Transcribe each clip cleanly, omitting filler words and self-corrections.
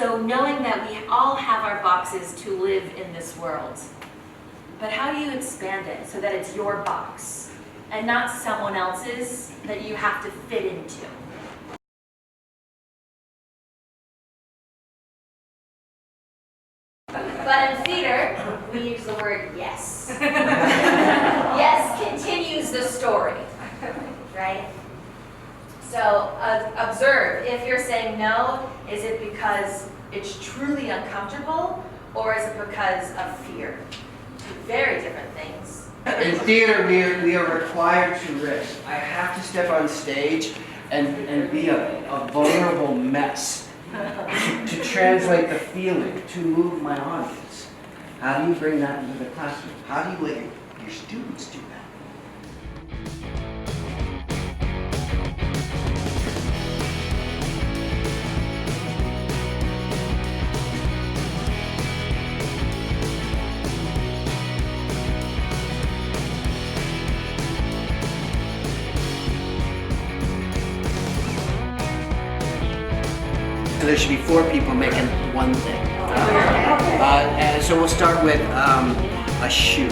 So knowing that we all have our boxes to live in this world, but how do you expand it so that it's your box and not someone else's that you have to fit into? But in theater, we use the word yes. Yes continues the story, right? So observe, if you're saying no, is it because it's truly uncomfortable, or is it because of fear? Two very different things. In theater, we are required to risk. I have to step on stage and be a vulnerable mess to translate the feeling, to move my audience. How do you bring that into the classroom? How do you let your students do that? So there should be 4 people making one thing. And so we'll start with a shoe.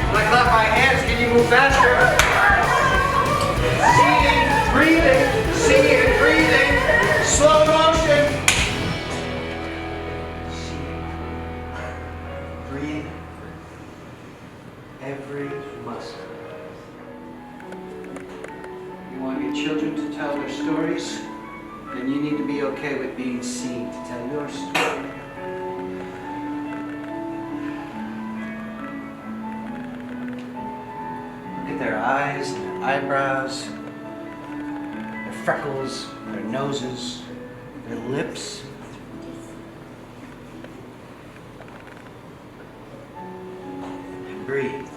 When I clap my hands, can you move faster? Singing, breathing, singing, breathing, slow motion. Breathe every muscle. You want your children to tell their stories, then you need to be okay with being seen to tell your story. Their eyes, their eyebrows, their freckles, their noses, their lips. And breathe.